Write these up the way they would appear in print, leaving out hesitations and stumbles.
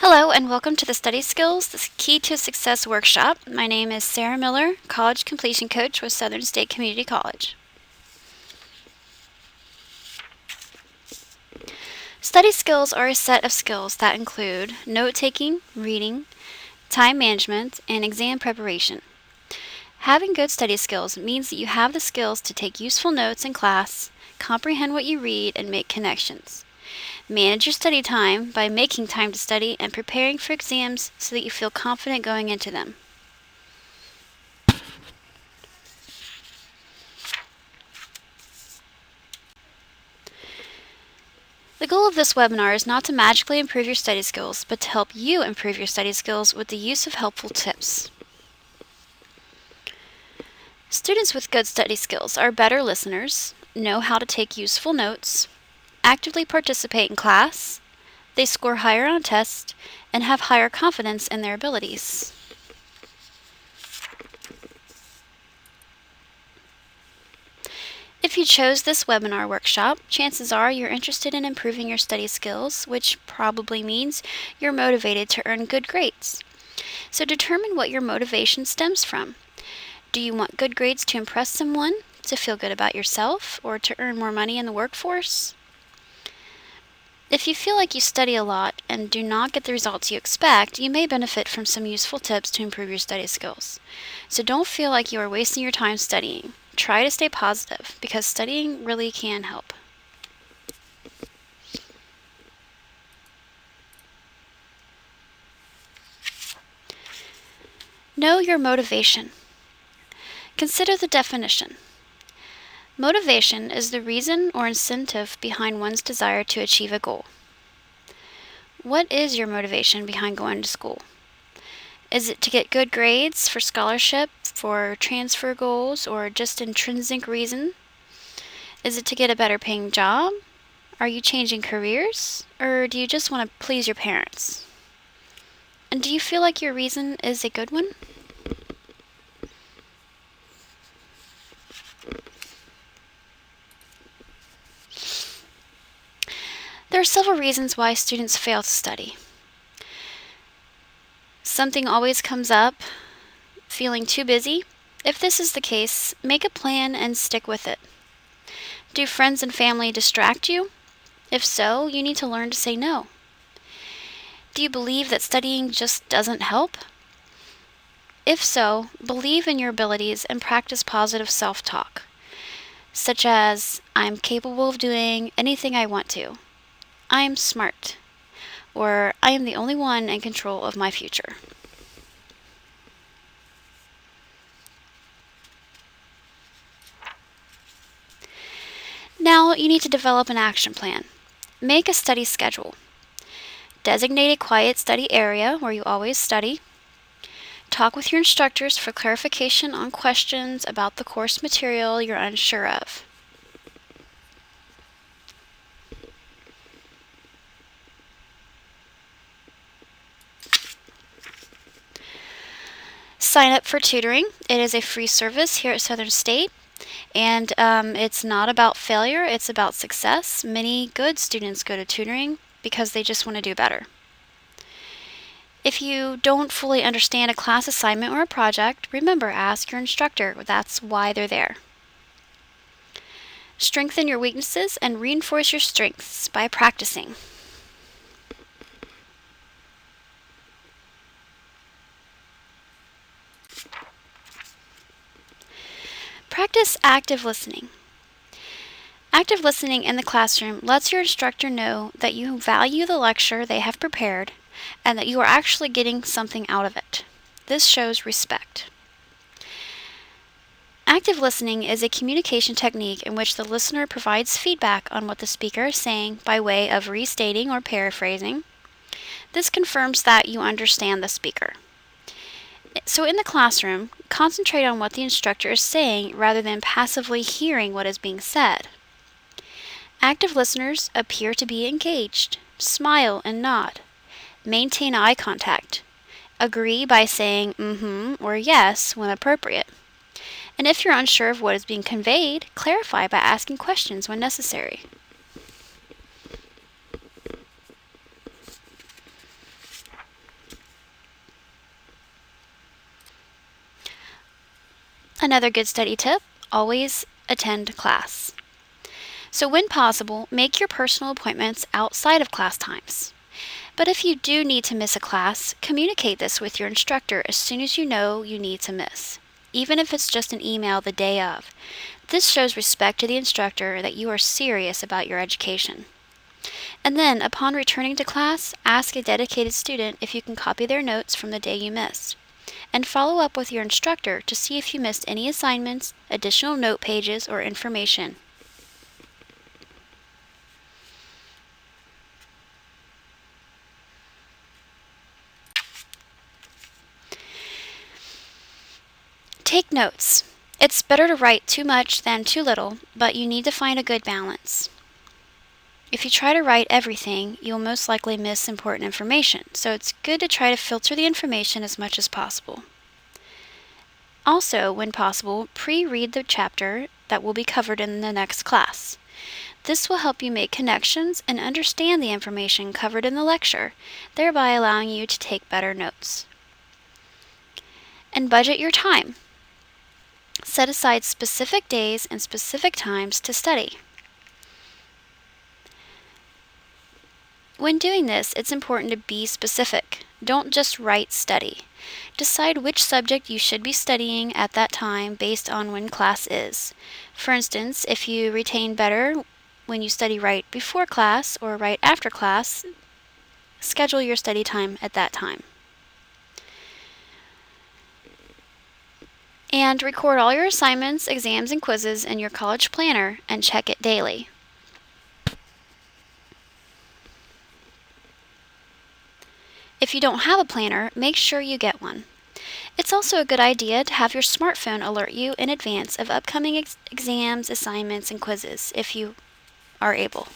Hello and welcome to the Study Skills, the Key to Success workshop. My name is Sarah Miller, College Completion Coach with Southern State Community College. Study skills are a set of skills that include note-taking, reading, time management, and exam preparation. Having good study skills means that you have the skills to take useful notes in class, comprehend what you read, and make connections. Manage your study time by making time to study and preparing for exams so that you feel confident going into them. The goal of this webinar is not to magically improve your study skills, but to help you improve your study skills with the use of helpful tips. Students with good study skills are better listeners, know how to take useful notes, actively participate in class, they score higher on tests, and have higher confidence in their abilities. If you chose this webinar workshop, chances are you're interested in improving your study skills, which probably means you're motivated to earn good grades. So determine what your motivation stems from. Do you want good grades to impress someone, to feel good about yourself, or to earn more money in the workforce? If you feel like you study a lot and do not get the results you expect, you may benefit from some useful tips to improve your study skills. So don't feel like you are wasting your time studying. Try to stay positive, because studying really can help. Know your motivation. Consider the definition. Motivation is the reason or incentive behind one's desire to achieve a goal. What is your motivation behind going to school? Is it to get good grades, for scholarship, for transfer goals, or just intrinsic reason? Is it to get a better paying job? Are you changing careers? Or do you just want to please your parents? And do you feel like your reason is a good one? There are several reasons why students fail to study. Something always comes up, feeling too busy. If this is the case, make a plan and stick with it. Do friends and family distract you? If so, you need to learn to say no. Do you believe that studying just doesn't help? If so, believe in your abilities and practice positive self-talk, such as, I'm capable of doing anything I want to. I am smart. Or, I am the only one in control of my future. Now, you need to develop an action plan. Make a study schedule. Designate a quiet study area where you always study. Talk with your instructors for clarification on questions about the course material you're unsure of. Sign up for tutoring. It is a free service here at Southern State, and it's not about failure, it's about success. Many good students go to tutoring because they just want to do better. If you don't fully understand a class assignment or a project, remember, ask your instructor. That's why they're there. Strengthen your weaknesses and reinforce your strengths by practicing. Practice active listening. Active listening in the classroom lets your instructor know that you value the lecture they have prepared and that you are actually getting something out of it. This shows respect. Active listening is a communication technique in which the listener provides feedback on what the speaker is saying by way of restating or paraphrasing. This confirms that you understand the speaker. So in the classroom, concentrate on what the instructor is saying rather than passively hearing what is being said. Active listeners appear to be engaged. Smile and nod. Maintain eye contact. Agree by saying mm-hmm or yes when appropriate. And if you're unsure of what is being conveyed, clarify by asking questions when necessary. Another good study tip: always attend class. So when possible, make your personal appointments outside of class times. But if you do need to miss a class, communicate this with your instructor as soon as you know you need to miss, even if it's just an email the day of. This shows respect to the instructor that you are serious about your education. And then, upon returning to class, ask a dedicated student if you can copy their notes from the day you missed. And follow up with your instructor to see if you missed any assignments, additional note pages, or information. Take notes. It's better to write too much than too little, but you need to find a good balance. If you try to write everything, you'll most likely miss important information, so it's good to try to filter the information as much as possible. Also, when possible, pre-read the chapter that will be covered in the next class. This will help you make connections and understand the information covered in the lecture, thereby allowing you to take better notes. And budget your time. Set aside specific days and specific times to study. When doing this, it's important to be specific. Don't just write study. Decide which subject you should be studying at that time based on when class is. For instance, if you retain better when you study right before class or right after class, schedule your study time at that time. And record all your assignments, exams, and quizzes in your college planner and check it daily. If you don't have a planner, make sure you get one. It's also a good idea to have your smartphone alert you in advance of upcoming exams, assignments, and quizzes, if you are able.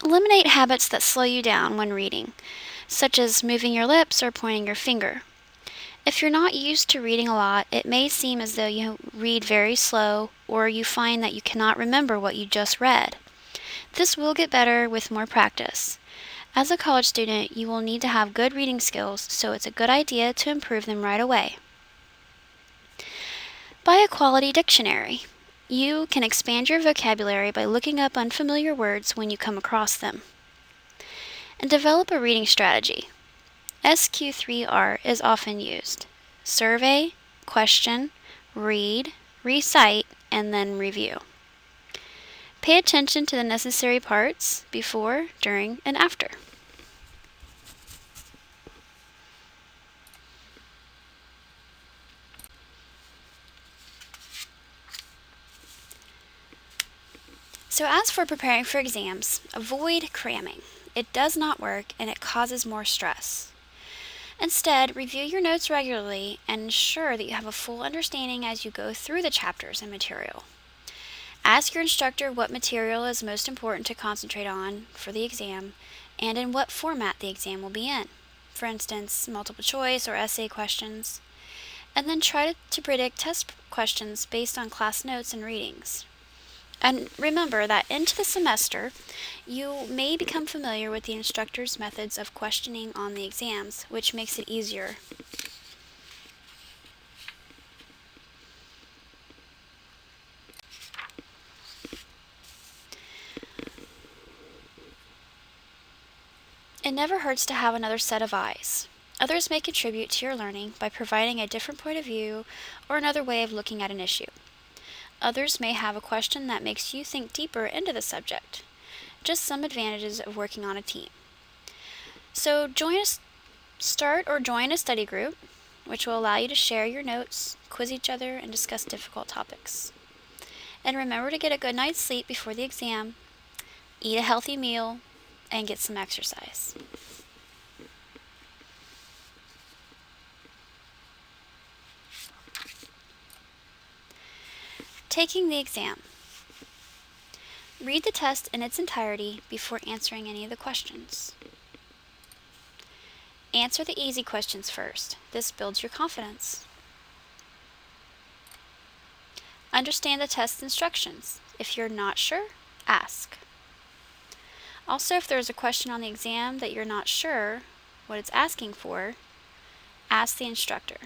Eliminate habits that slow you down when reading, such as moving your lips or pointing your finger. If you're not used to reading a lot, it may seem as though you read very slow, or you find that you cannot remember what you just read. This will get better with more practice. As a college student, you will need to have good reading skills, so it's a good idea to improve them right away. Buy a quality dictionary. You can expand your vocabulary by looking up unfamiliar words when you come across them. And develop a reading strategy. SQ3R is often used. Survey, question, read, recite, and then review. Pay attention to the necessary parts before, during, and after. So as for preparing for exams, avoid cramming. It does not work and it causes more stress. Instead, review your notes regularly and ensure that you have a full understanding as you go through the chapters and material. Ask your instructor what material is most important to concentrate on for the exam and in what format the exam will be in. For instance, multiple choice or essay questions. And then try to predict test questions based on class notes and readings. And remember that into the semester, you may become familiar with the instructor's methods of questioning on the exams, which makes it easier. It never hurts to have another set of eyes. Others may contribute to your learning by providing a different point of view or another way of looking at an issue. Others may have a question that makes you think deeper into the subject. Just some advantages of working on a team. So start or join a study group, which will allow you to share your notes, quiz each other, and discuss difficult topics. And remember to get a good night's sleep before the exam, eat a healthy meal, and get some exercise. Taking the exam. Read the test in its entirety before answering any of the questions. Answer the easy questions first. This builds your confidence. Understand the test instructions. If you're not sure, ask. Also, if there's a question on the exam that you're not sure what it's asking for, ask the instructor.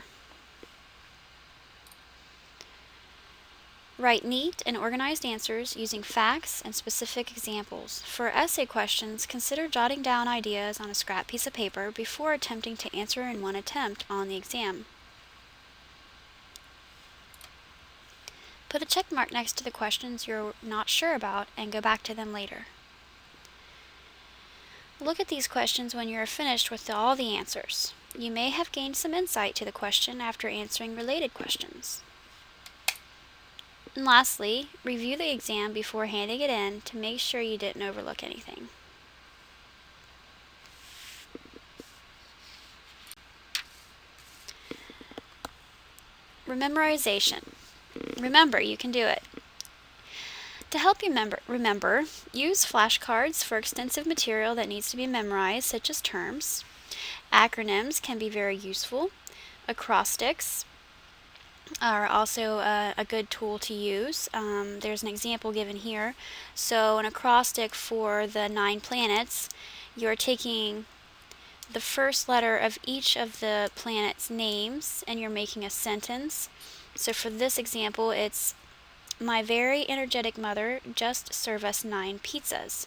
Write neat and organized answers using facts and specific examples. For essay questions, consider jotting down ideas on a scrap piece of paper before attempting to answer in one attempt on the exam. Put a check mark next to the questions you're not sure about and go back to them later. Look at these questions when you are finished with all the answers. You may have gained some insight to the question after answering related questions. And lastly, review the exam before handing it in to make sure you didn't overlook anything. Memorization. Remember, you can do it. To help you remember, use flashcards for extensive material that needs to be memorized, such as terms. Acronyms can be very useful. Acrostics are also a good tool to use. There's an example given here. So an acrostic for the 9 planets, you're taking the first letter of each of the planets' names and you're making a sentence. So for this example, it's my very energetic mother just served us 9 pizzas.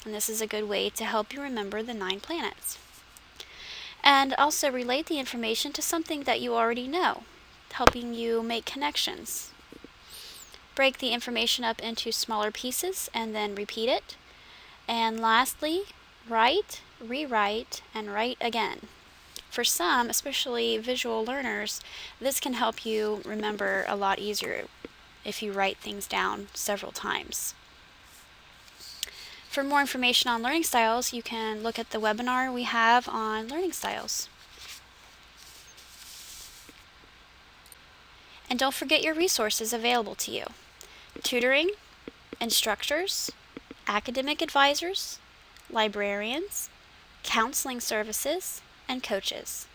And this is a good way to help you remember the 9 planets. And also relate the information to something that you already know, helping you make connections. Break the information up into smaller pieces and then repeat it. And lastly, write, rewrite, and write again. For some, especially visual learners, this can help you remember a lot easier if you write things down several times. For more information on learning styles, you can look at the webinar we have on learning styles. And don't forget your resources available to you: tutoring, instructors, academic advisors, librarians, counseling services, and coaches.